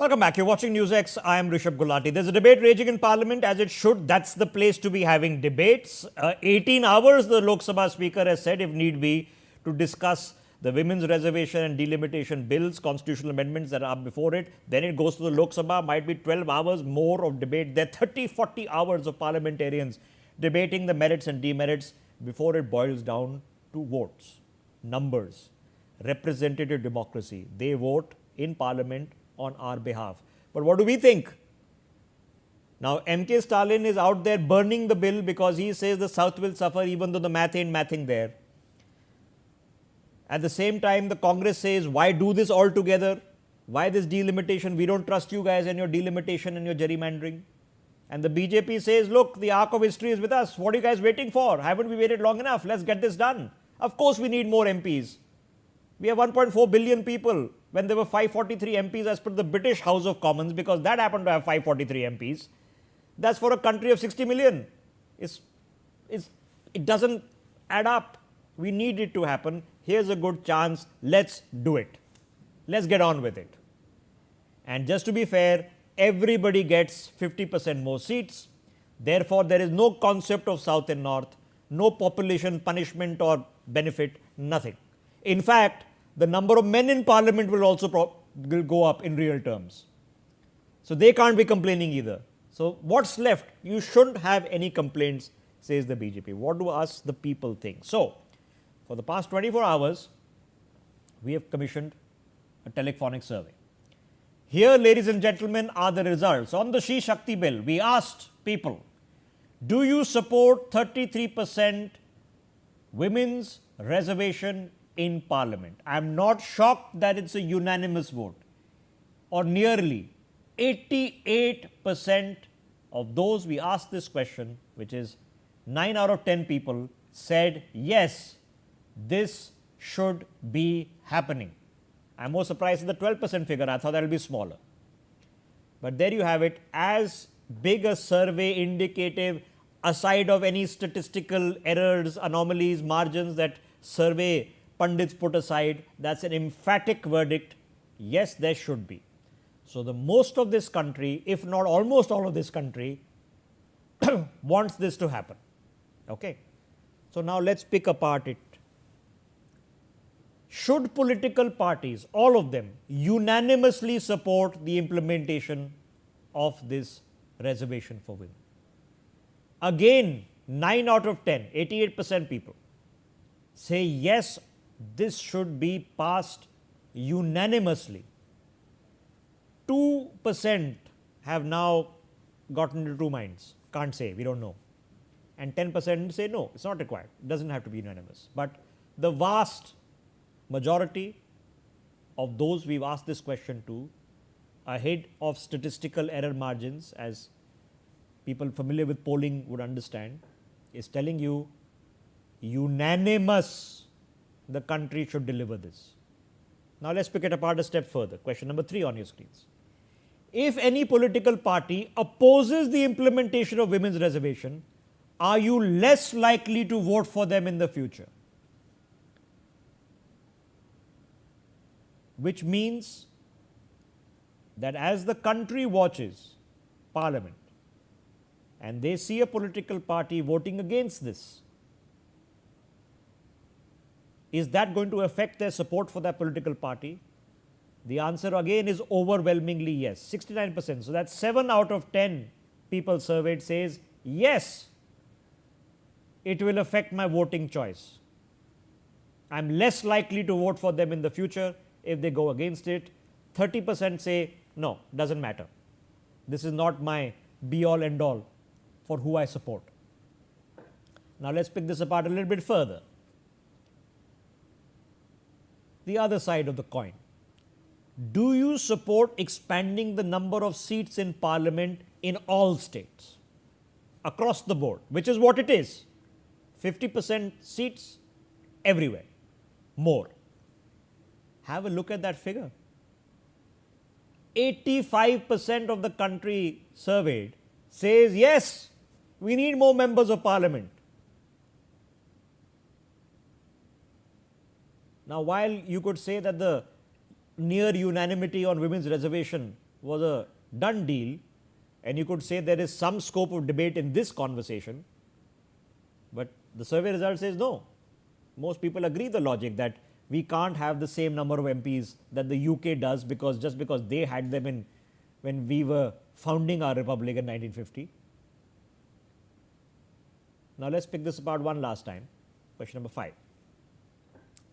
Welcome back. You're watching Newsx. I am Rishabh Gulati. There's a debate raging in Parliament as it should. That's the place to be having debates. 18 hours, the Lok Sabha Speaker has said, if need be, to discuss the Women's Reservation and Delimitation Bills, constitutional amendments that are up before it. Then it goes to the Lok Sabha. Might be 12 hours more of debate. There are 30, 40 hours of parliamentarians debating the merits and demerits before it boils down to votes, numbers, representative democracy. They vote in Parliament on our behalf. But what do we think? Now, MK Stalin is out there burning the bill because he says the South will suffer even though the math ain't mathing there. At the same time, the Congress says, why do this all together? Why this delimitation? We don't trust you guys and your delimitation and your gerrymandering. And the BJP says, look, the arc of history is with us. What are you guys waiting for? Haven't we waited long enough? Let's get this done. Of course, we need more MPs. We have 1.4 billion people when there were 543 MPs as per the British House of Commons, because that happened to have 543 MPs. That's for a country of 60 million. It doesn't add up. We need it to happen. Here's a good chance. Let's do it. Let's get on with it. And just to be fair, everybody gets 50% more seats. Therefore, there is no concept of South and North, no population punishment or benefit, nothing. In fact, the number of men in Parliament will also will go up in real terms. So they can't be complaining either. So what's left? You shouldn't have any complaints, says the BJP. What do us, the people, think? So, for the past 24 hours, we have commissioned a telephonic survey. Here, ladies and gentlemen, are the results. On the Shri Shakti bill, we asked people, do you support 33% women's reservation in Parliament? I am not shocked that it's a unanimous vote, or nearly 88% of those we asked this question, which is 9 out of 10 people, said yes, this should be happening. I'm more surprised at the 12% figure. I thought that will be smaller. But there you have it. As big a survey indicative, aside of any statistical errors, anomalies, margins that survey pundits put aside, that's an emphatic verdict. Yes, there should be. So the most of this country, if not almost all of this country, wants this to happen. Okay. So now let's pick apart it. Should political parties, all of them, unanimously support the implementation of this reservation for women? Again, 9 out of 10, 88% people say yes, this should be passed unanimously. 2% have now gotten into two minds. Can't say, we don't know. And 10% say no, it's not required. It doesn't have to be unanimous. But the vast majority of those we've asked this question to, ahead of statistical error margins, as people familiar with polling would understand, is telling you unanimous, the country should deliver this. Now let's pick it apart a step further. Question number 3 on your screens. If any political party opposes the implementation of women's reservation, are you less likely to vote for them in the future? Which means that as the country watches Parliament and they see a political party voting against this, is that going to affect their support for that political party? The answer again is overwhelmingly yes, 69%. So that's 7 out of 10 people surveyed says yes, it will affect my voting choice. I'm less likely to vote for them in the future if they go against it. 30% say no, doesn't matter. This is not my be all end all for who I support. Now let's pick this apart a little bit further. The other side of the coin. Do you support expanding the number of seats in Parliament in all states, across the board, which is what it is? 50% seats everywhere, more. Have a look at that figure. 85% of the country surveyed says yes, we need more members of Parliament. Now, while you could say that the near unanimity on women's reservation was a done deal, and you could say there is some scope of debate in this conversation, but the survey result says no. Most people agree the logic that we can't have the same number of MPs that the UK does just because they had them in when we were founding our republic in 1950. Now let's pick this apart one last time. Question number 5.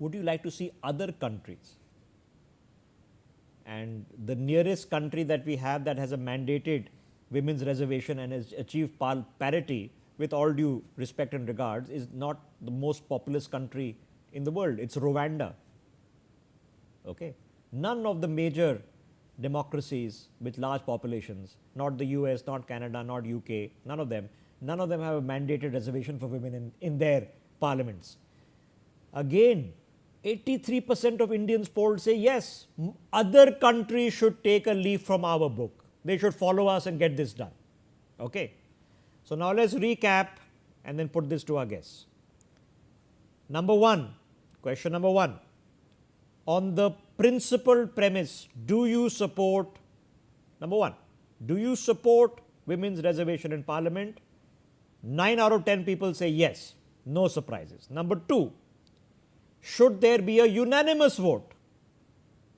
Would you like to see other countries? And the nearest country that we have that has a mandated women's reservation and has achieved parity, with all due respect and regards, is not the most populous country in the world. It's Rwanda. Okay. None of the major democracies with large populations, not the US, not Canada, not UK, none of them have a mandated reservation for women in their parliaments. Again, 83% of Indians polled say yes, other countries should take a leaf from our book. They should follow us and get this done. Okay. So now let's recap and then put this to our guests. Question number 1. On the principled premise, do you support, number 1, do you support women's reservation in parliament? 9 out of 10 people say yes, no surprises. Number 2, should there be a unanimous vote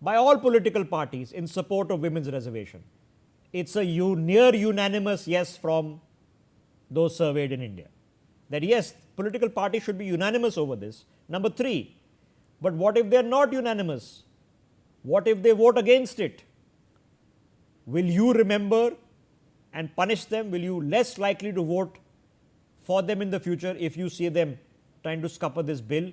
by all political parties in support of women's reservation? It's a near unanimous yes from those surveyed in India, that yes, political parties should be unanimous over this. Number 3, but what if they are not unanimous? What if they vote against it? Will you remember and punish them? Will you less likely to vote for them in the future if you see them trying to scupper this bill?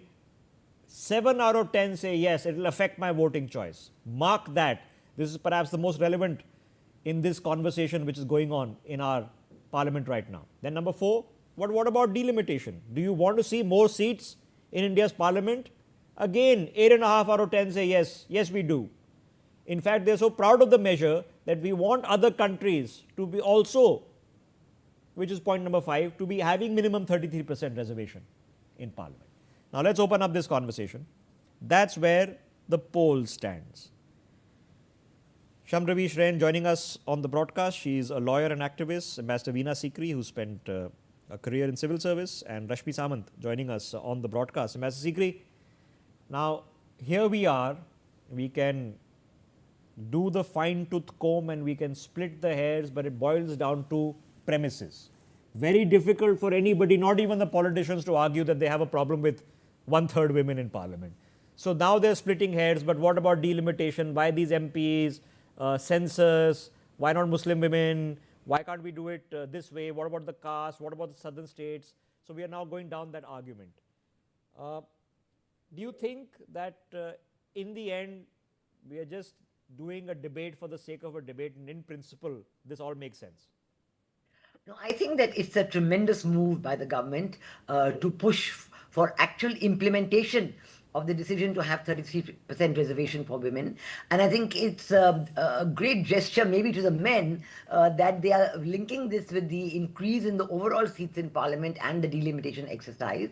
7 out of 10 say yes, it will affect my voting choice. Mark that. This is perhaps the most relevant in this conversation which is going on in our parliament right now. Then number 4, what about delimitation? Do you want to see more seats in India's parliament? Again, 8.5 out of 10 say yes, yes we do. In fact, they are so proud of the measure that we want other countries to be also, which is point number 5, to be having minimum 33% reservation in parliament. Now let's open up this conversation. That's where the poll stands. Shamravi Shrain joining us on the broadcast. She is a lawyer and activist. Ambassador Veena Sikri, who spent a career in civil service, and Rashmi Samant joining us on the broadcast. Ambassador Sikri, now here we are. We can do the fine tooth comb and we can split the hairs, but it boils down to premises. Very difficult for anybody, not even the politicians, to argue that they have a problem with 1/3 women in parliament. So now they're splitting hairs, but what about delimitation? Why these MPs, census, why not Muslim women? Why can't we do it this way? What about the caste? What about the southern states? So we are now going down that argument. Do you think that in the end, we are just doing a debate for the sake of a debate, and in principle, this all makes sense? No, I think that it's a tremendous move by the government to push for actual implementation of the decision to have 33% reservation for women. And I think it's a great gesture maybe to the men that they are linking this with the increase in the overall seats in parliament and the delimitation exercise,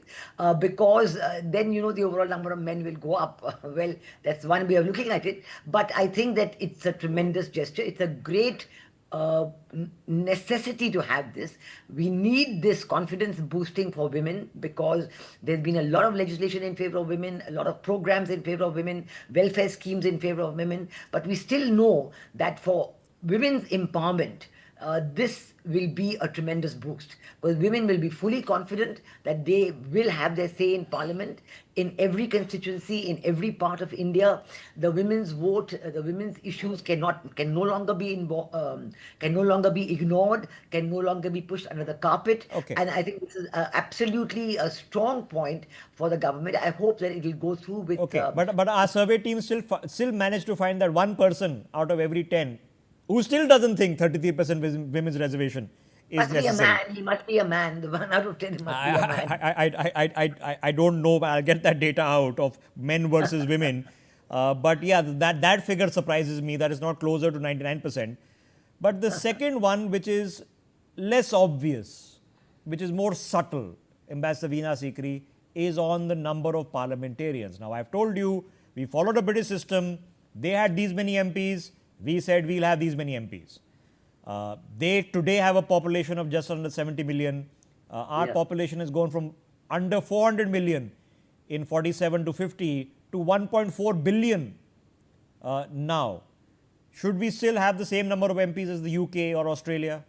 because then, you know, the overall number of men will go up. Well, that's one way of looking at it. But I think that it's a tremendous gesture. It's a great necessity to have this. We need this confidence boosting for women, because there's been a lot of legislation in favor of women, a lot of programs in favor of women, welfare schemes in favor of women, but we still know that for women's empowerment, this will be a tremendous boost, because women will be fully confident that they will have their say in parliament in every constituency, in every part of India. The women's vote, the women's issues can no longer be ignored, can no longer be pushed under the carpet. Okay. And I think this is absolutely a strong point for the government. I hope that it will go through with. Okay, but our survey team still managed to find that one person out of every 10 who still doesn't think 33% women's reservation is necessary. He must be a man. The 1 out of 10 must be a man. I don't know, but I'll get that data out of men versus women. But yeah, that figure surprises me. That is not closer to 99%. But the second one, which is less obvious, which is more subtle, Ambassador Veena Sikri, is on the number of parliamentarians. Now, I've told you, we followed a British system. They had these many MPs. We said we'll have these many MPs. They today have a population of just under 70 million. Our population has gone from under 400 million in 47 to 50 to 1.4 billion now. Should we still have the same number of MPs as the UK or Australia?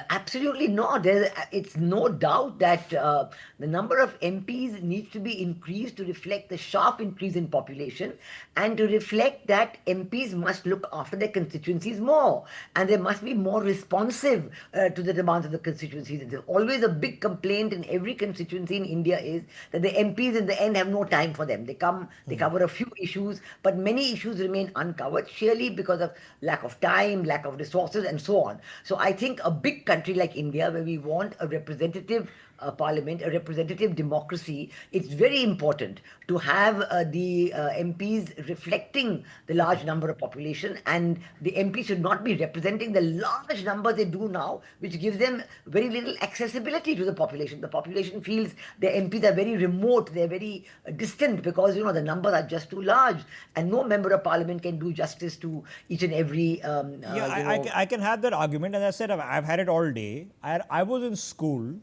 Absolutely not. It's no doubt that the number of MPs needs to be increased to reflect the sharp increase in population and to reflect that MPs must look after their constituencies more and they must be more responsive to the demands of the constituencies. There's always a big complaint in every constituency in India is that the MPs in the end have no time for them. They cover a few issues, but many issues remain uncovered, surely because of lack of time, lack of resources, and so on. So I think a big country like India, where we want a representative parliament, a representative democracy, it's very important to have the MPs reflecting the large number of population, and the MPs should not be representing the large number they do now, which gives them very little accessibility to the population. The population feels the MPs are very remote, they're very distant because the numbers are just too large, and no member of parliament can do justice to each and every. I can have that argument. As I said, I've had it all day. I was in school.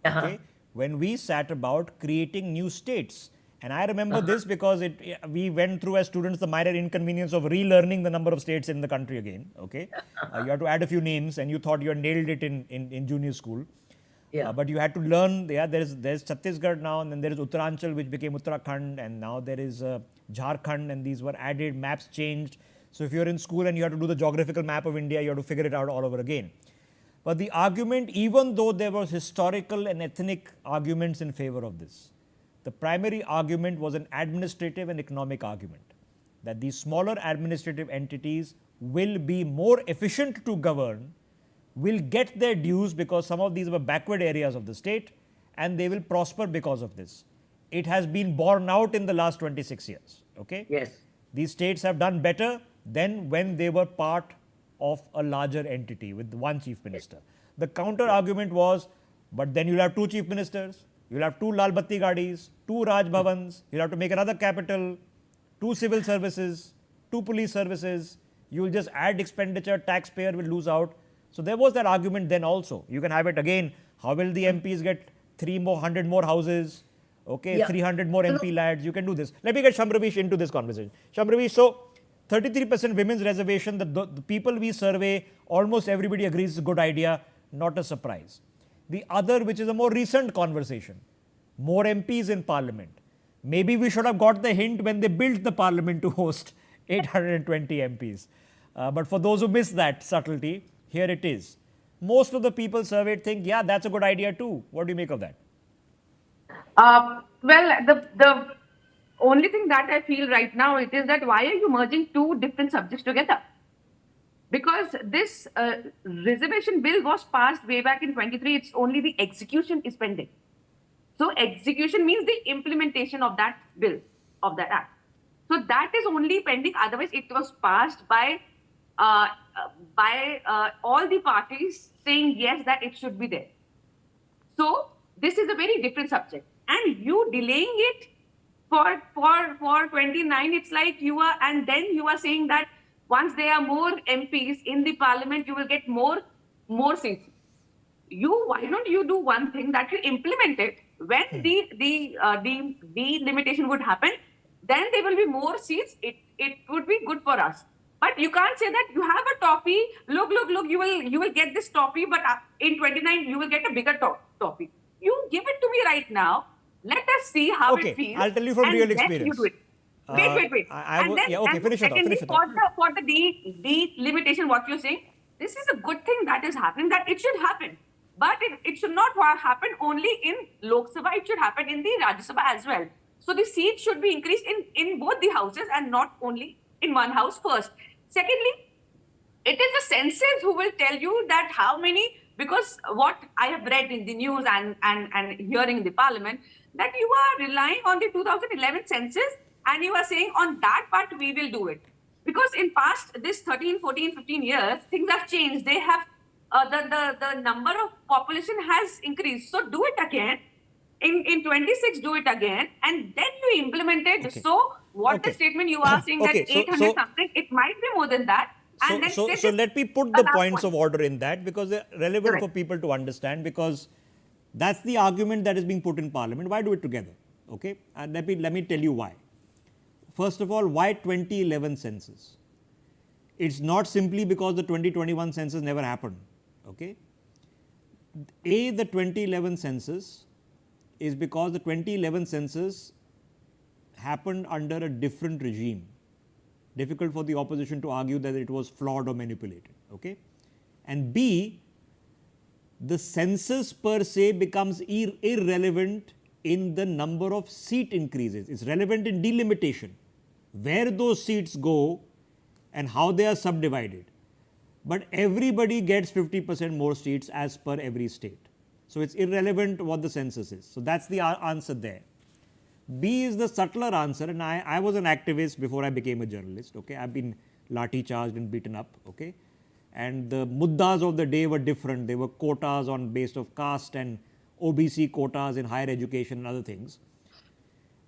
Okay, when we sat about creating new states. And I remember this because we went through as students the minor inconvenience of relearning the number of states in the country again. Okay, you had to add a few names and you thought you had nailed it in junior school. But you had to learn, there's Chhattisgarh now, and then there is Uttaranchal, which became Uttarakhand, and now there is Jharkhand, and these were added, maps changed. So if you're in school and you have to do the geographical map of India, you have to figure it out all over again. But the argument, even though there was historical and ethnic arguments in favor of this, the primary argument was an administrative and economic argument, that these smaller administrative entities will be more efficient to govern, will get their dues because some of these were backward areas of the state, and they will prosper because of this. It has been borne out in the last 26 years. Okay? Yes. These states have done better than when they were part of a larger entity with one chief minister. The counter argument was, but then you'll have two chief ministers, you'll have two Lal Batti Gadis, two Raj Bhavans, you'll have to make another capital, two civil services, two police services, you'll just add expenditure, taxpayer will lose out. So there was that argument then also. You can have it again, how will the MPs get 300 more houses, okay, 300 more MP lads, you can do this. Let me get Shamravish into this conversation. Shamravish, so 33% women's reservation, the people we survey, almost everybody agrees it's a good idea, not a surprise. The other, which is a more recent conversation, more MPs in parliament. Maybe we should have got the hint when they built the parliament to host 820 MPs. But for those who missed that subtlety, here it is. Most of the people surveyed think, yeah, that's a good idea too. What do you make of that? Well, the only thing that I feel right now it is that why are you merging two different subjects together? Because this reservation bill was passed way back in 23. It's only the execution is pending. So execution means the implementation of that bill, of that act. So that is only pending. Otherwise, it was passed by all the parties saying yes that it should be there. So this is a very different subject, and you delaying it for 29, it's like you are, and then you are saying that once there are more MPs in the parliament, you will get more seats. Why don't you do one thing that you implement it when the limitation would happen? Then there will be more seats. It would be good for us. But you can't say that you have a toffee. Look, you will get this toffee, but in 29 you will get a bigger toffee. You give it to me right now. Let us see how it feels. I'll tell you from real experience. You do it. Wait. Finish it off. For the delimitation, what you're saying, this is a good thing that is happening, that it should happen. But it should not happen only in Lok Sabha, it should happen in the Rajya Sabha as well. So the seats should be increased in both the houses and not only in one house first. Secondly, it is the census who will tell you that how many, because what I have read in the news and hearing in the parliament, that you are relying on the 2011 census and you are saying on that part we will do it. Because in past this 13, 14, 15 years, things have changed. They have, the number of population has increased. So do it again. In 26, do it again. And then you implement it. Okay. So what the statement you are saying that 800 something, it might be more than that. And then So let me put the points of order in that, because they're relevant Correct. for people to understand, because that's the argument that is being put in Parliament. Why do it together? Okay, and let me tell you why. First of all, why 2011 census? It's not simply because the 2021 census never happened. Okay, the 2011 census is because the 2011 census happened under a different regime. Difficult for the opposition to argue that it was flawed or manipulated. Okay, and B, the census per se becomes irrelevant in the number of seat increases. It's relevant in delimitation, where those seats go and how they are subdivided. But everybody gets 50% more seats as per every state. So it's irrelevant what the census is. So that's the answer there. B is the subtler answer, and I was an activist before I became a journalist. Okay, I've been lathi charged and beaten up. Okay, and the muddas of the day were different. They were quotas on based of caste and OBC quotas in higher education and other things.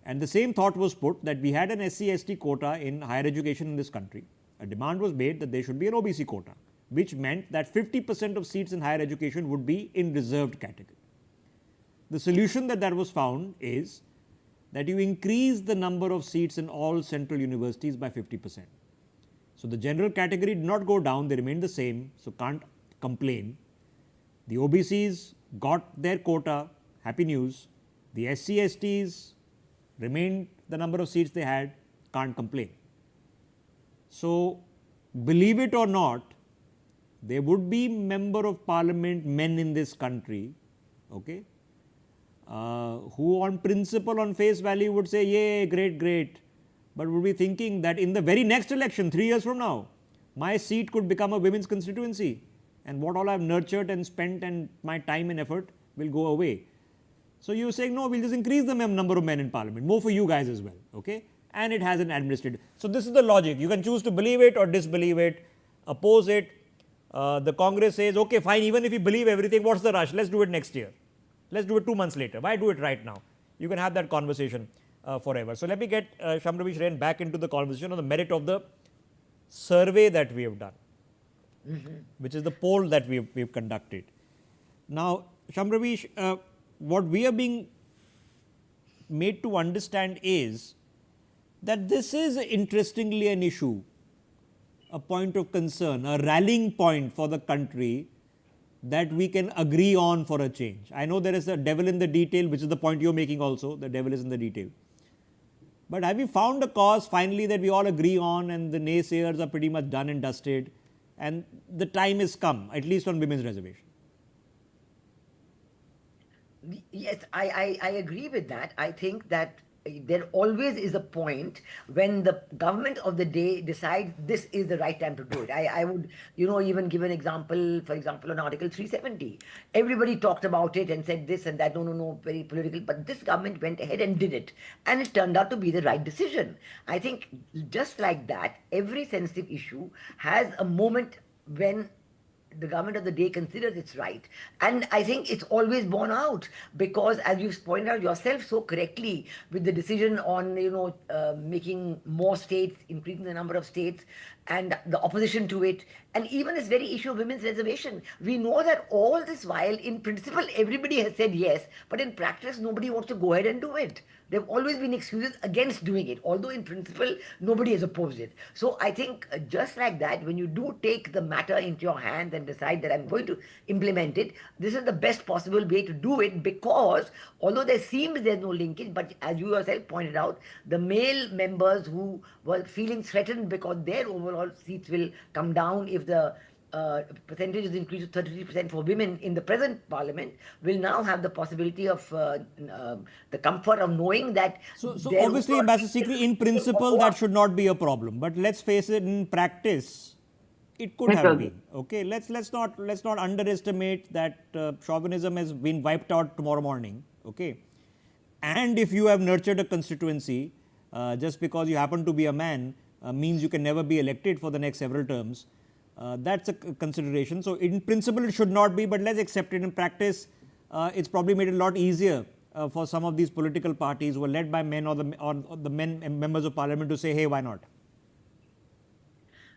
And the same thought was put that we had an SC/ST quota in higher education in this country. A demand was made that there should be an OBC quota, which meant that 50% of seats in higher education would be in reserved category. The solution that was found is that you increase the number of seats in all central universities by 50%. So the general category did not go down, they remained the same, so can't complain. The OBCs got their quota, happy news. The SC/STs remained the number of seats they had, can't complain. So believe it or not, there would be member of parliament men in this country, okay, who on principle, on face value would say, yay, great, great, but would be thinking that in the very next election, 3 years from now, my seat could become a women's constituency, and what all I've nurtured and spent and my time and effort will go away. So you're saying, no, we'll just increase the number of men in parliament, more for you guys as well, okay? And it has an administrative. So this is the logic. You can choose to believe it or disbelieve it, oppose it. The Congress says, okay, fine, even if you believe everything, what's the rush? Let's do it next year. Let's do it 2 months later. Why do it right now? You can have that conversation forever. So let me get Shamravi Shrain back into the conversation on the merit of the survey that we have done, which is the poll that we've conducted. Now, Shamravi, what we are being made to understand is that this is interestingly an issue, a point of concern, a rallying point for the country that we can agree on for a change. I know there is a devil in the detail, which is the point you're making also, the devil is in the detail. But have we found a cause finally that we all agree on and the naysayers are pretty much done and dusted and the time has come, at least on women's reservation? Yes, I agree with that. I think that there always is a point when the government of the day decides this is the right time to do it. I would, even give an example, for example, on Article 370. Everybody talked about it and said this and that, no, very political, but this government went ahead and did it. And it turned out to be the right decision. I think just like that, every sensitive issue has a moment when the government of the day considers it's right. And I think it's always borne out because, as you've pointed out yourself so correctly, with the decision on, making more states, increasing the number of states, and the opposition to it, and even this very issue of women's reservation. We know that all this while, in principle, everybody has said yes, but in practice, nobody wants to go ahead and do it. There have always been excuses against doing it, although in principle, nobody has opposed it. So I think just like that, when you do take the matter into your hands and decide that I'm going to implement it, this is the best possible way to do it, because although there seems there's no linkage, but as you yourself pointed out, the male members who were feeling threatened because their overall seats will come down if the percentage is increased to 33% for women in the present parliament, will now have the possibility of the comfort of knowing that. So obviously, Ambassador Sikri, in principle, that should not be a problem. But let's face it, in practice, it could have been. Okay, let's not underestimate that chauvinism has been wiped out tomorrow morning. Okay, and if you have nurtured a constituency, just because you happen to be a man means you can never be elected for the next several terms. That's a consideration. So in principle, it should not be, but let's accept it. In practice, it's probably made it a lot easier for some of these political parties who are led by men or the men members of parliament to say, hey, why not?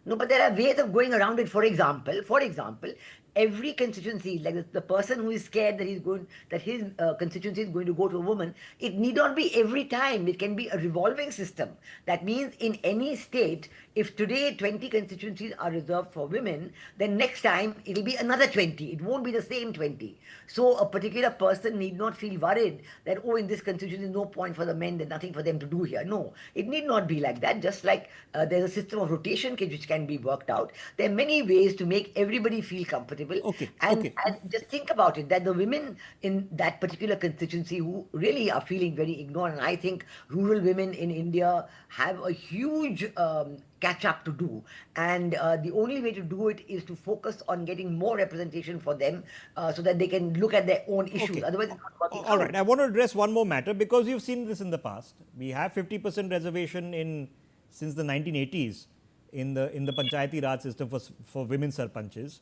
No, but there are ways of going around it. For example, every constituency, like the person who is scared that his constituency is going to go to a woman, it need not be every time. It can be a revolving system. That means in any state, if today 20 constituencies are reserved for women, then next time it will be another 20. It won't be the same 20. So a particular person need not feel worried that, oh, in this constituency, no point for the men, there's nothing for them to do here. No, it need not be like that. Just like there's a system of rotation which can be worked out. There are many ways to make everybody feel comfortable. Okay, And, okay. and just think about it, that the women in that particular constituency who really are feeling very ignored, and I think rural women in India have a huge catch up to do. And the only way to do it is to focus on getting more representation for them so that they can look at their own issues. Okay. Otherwise, it's not working All out. right. I want to address one more matter because you've seen this in the past. We have 50% reservation since the 1980s in the Panchayati Raj system for women sarpanches.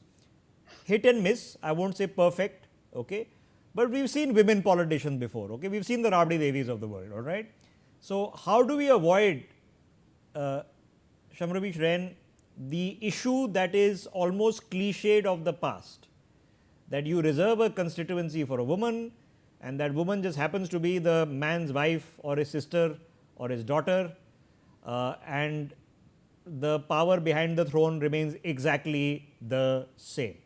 Hit and miss. I won't say perfect. Okay. But we've seen women politicians before. Okay. We've seen the Rabdi Devis of the world. All right. So how do we avoid Shamrabish Ren, the issue that is almost cliched of the past, that you reserve a constituency for a woman and that woman just happens to be the man's wife or his sister or his daughter, and the power behind the throne remains exactly the same?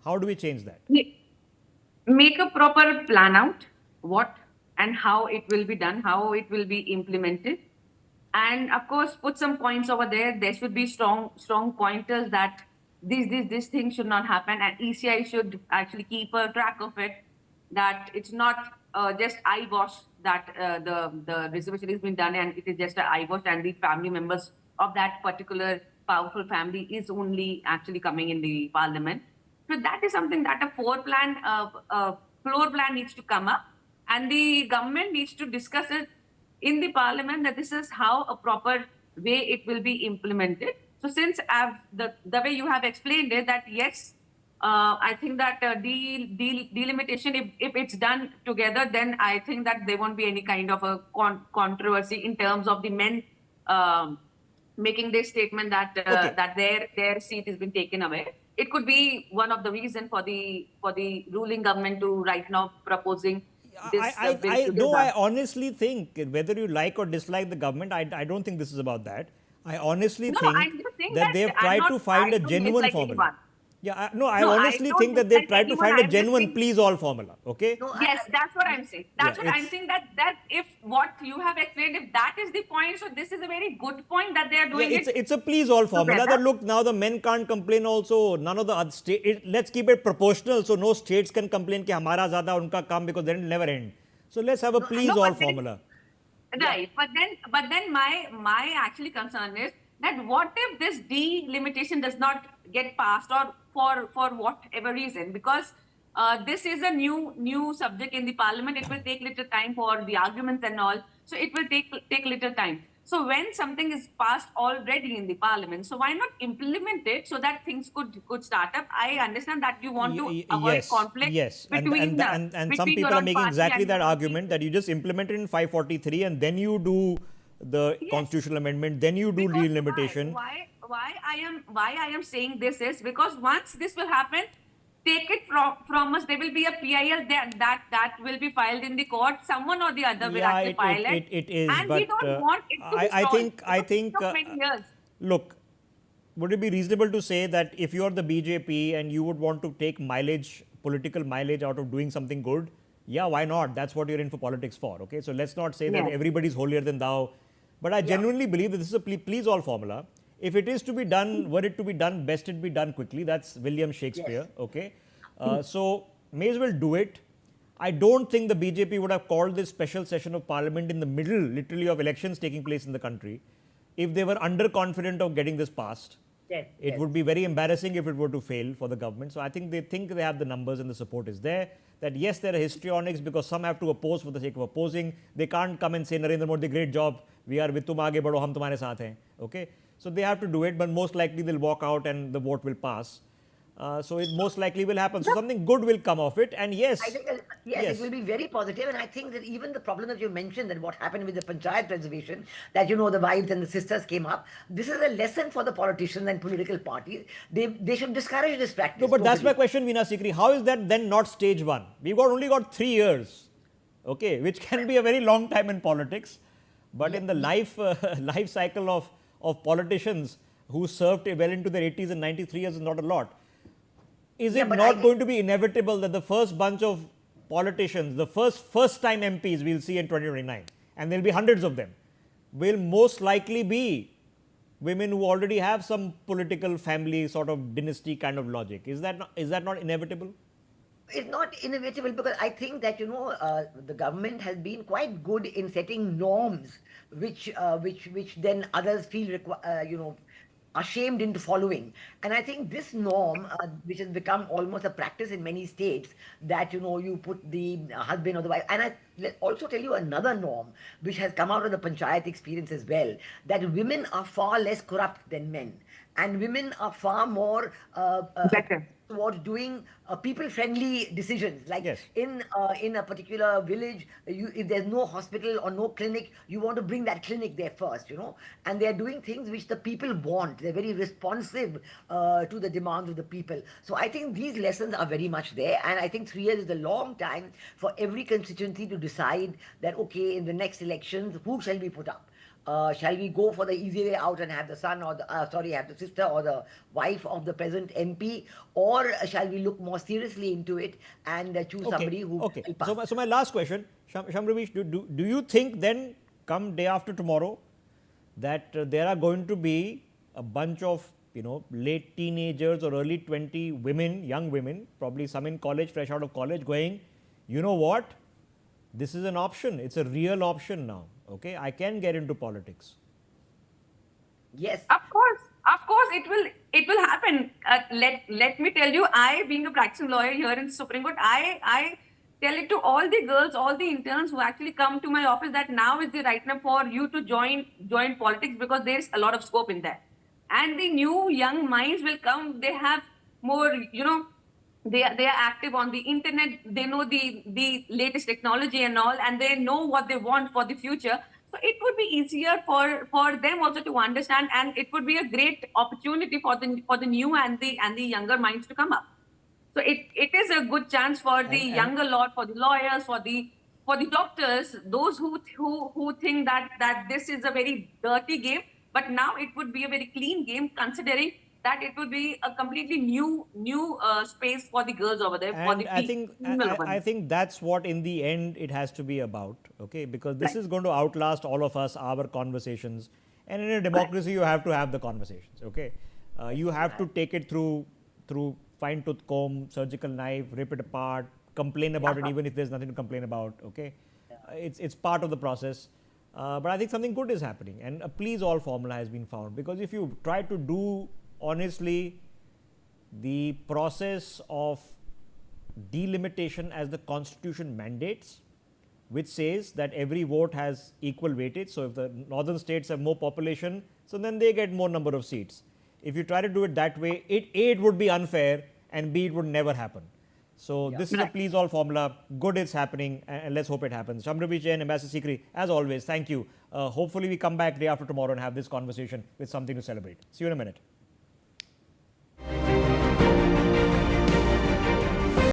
How do we change that? Make a proper plan out what and how it will be done, how it will be implemented. And of course, put some points over there. There should be strong pointers that this thing should not happen, and ECI should actually keep a track of it. That it's not just eyewash that the reservation has been done, and it is just an eyewash, and the family members of that particular powerful family is only actually coming in the parliament. So that is something that a floor plan needs to come up, and the government needs to discuss it in the parliament, that this is how a proper way it will be implemented. So since the way you have explained it, that yes, I think that delimitation, if it's done together, then I think that there won't be any kind of a controversy in terms of the men making this statement that that their seat has been taken away. It could be one of the reasons for the ruling government to right now proposing this bill. I honestly think, whether you like or dislike the government, I don't think this is about that. I honestly think I'm just saying that they've tried to find a genuine formula. Anyone. Yeah, I No, I honestly don't think that dislike they've tried to anyone. find a I'm just genuine saying- please all formula. Okay. No, Yes, that's what I'm saying. That's Yeah, what I'm it's- saying. That if what you have explained, if that is the point, so this is a very good point that they are doing Yeah, it's a please all formula. together. That look, now the men can't complain also. None of the other let's keep it proportional, so no states can complain कि हमारा ज़्यादा उनका कम, because then it will never end. So let's have a please no, all but then- formula. Right, but then my actually concern is that what if this delimitation does not get passed, or for whatever reason, because this is a new subject in the parliament. It will take little time for the arguments and all, so it will take little time. So when something is passed already in the parliament, so why not implement it so that things could start up? I understand that you want to avoid conflict Yes, between and some between people your are own making party exactly and that your argument, that you just implement it in 543 and then you do the Yes. constitutional amendment, then you do Because delimitation. Why I am saying this is because once this will happen, take it from us. There will be a PIL that will be filed in the court. Someone or the other will Yeah, actually file it is, and but we don't want it to be I think stalled. It took many years. look, would it be reasonable to say that if you are the BJP and you would want to take political mileage out of doing something good, yeah, why not? That's what you're in for politics for. Okay, so let's not say that Yes. everybody's holier than thou. But I genuinely believe that this is a please all formula. If it is to be done, were it to be done, best it be done quickly. That's William Shakespeare. Yes. Okay, so may as well do it. I don't think the BJP would have called this special session of parliament in the middle, literally, of elections taking place in the country if they were underconfident of getting this passed. Yes, It yes. would be very embarrassing if it were to fail for the government. So I think they have the numbers and the support is there. That yes, there are histrionics because some have to oppose for the sake of opposing. They can't come and say, Narendra Modi, great job. We are with tum aage badho, hum tumhare saath hain. Okay, so they have to do it, but most likely they'll walk out and the vote will pass. So it most likely will happen. So something good will come of it. And yes, I think yes, it will be very positive, and I think that even the problem that you mentioned, that what happened with the panchayat reservation, that the wives and the sisters came up. This is a lesson for the politicians and political parties. They should discourage this practice. No, but that's my totally. question, Veena Sikri. How is that then not stage one? We've only got 3 years, okay, which can be a very long time in politics. But in the life cycle of politicians who served well into their 80s and 93 years is not a lot. Is Yeah, it but not going to be inevitable that the first bunch of politicians, the first time MPs we'll see in 2029, and there'll be hundreds of them, will most likely be women who already have some political family sort of dynasty kind of logic? Is that not inevitable? It's not inevitable, because I think that the government has been quite good in setting norms, which then others feel ashamed into following. And I think this norm, which has become almost a practice in many states, that you put the husband or the wife. And let also tell you another norm which has come out of the panchayat experience as well, that women are far less corrupt than men, and women are far more Better. towards doing people-friendly decisions. Like Yes. in a particular village, if there's no hospital or no clinic, you want to bring that clinic there first, and they're doing things which the people want. They're very responsive to the demands of the people. So I think these lessons are very much there, and I think 3 years is a long time for every constituency to decide that, okay, in the next elections, who shall we put up? Shall we go for the easy way out and have the son or have the sister or the wife of the present MP, or shall we look more seriously into it and choose somebody who will pass? So my last question, Shamravish, do you think then, come day after tomorrow, that there are going to be a bunch of late teenagers or early 20 women, young women, probably some in college, fresh out of college, going, you know what, this is an option, it's a real option now. Okay, I can get into politics. Yes. Of course, it will happen. Let me tell you, I, being a practicing lawyer here in Supreme Court, I tell it to all the girls, all the interns who actually come to my office, that now is the right time for you to join politics, because there is a lot of scope in that. And the new young minds will come. They have more, they are active on the internet. They know the latest technology and all, and they know what they want for the future. So it would be easier for them also to understand, and it would be a great opportunity for the new and the younger minds to come up. So it is a good chance for the younger lot, for the lawyers, for the doctors, those who think that this is a very dirty game. But now it would be a very clean game, considering that it would be a completely new space for the girls over there. For And the I think that's what in the end it has to be about, okay? Because this is going to outlast all of us, our conversations. And in a democracy, you have to have the conversations, okay? You have to take it through fine tooth comb, surgical knife, rip it apart, complain about it even if there's nothing to complain about, okay? It's part of the process. But I think something good is happening, and a please all formula has been found, because if you try to do honestly the process of delimitation as the constitution mandates, which says that every vote has equal weightage. So if the northern states have more population, so then they get more number of seats. If you try to do it that way, it would be unfair, and B, it would never happen. So this is a please all formula. Good, it's happening, and let's hope it happens. Shamravish Jain, Ambassador Sikri, as always, thank you. Hopefully we come back day after tomorrow and have this conversation with something to celebrate. See you in a minute.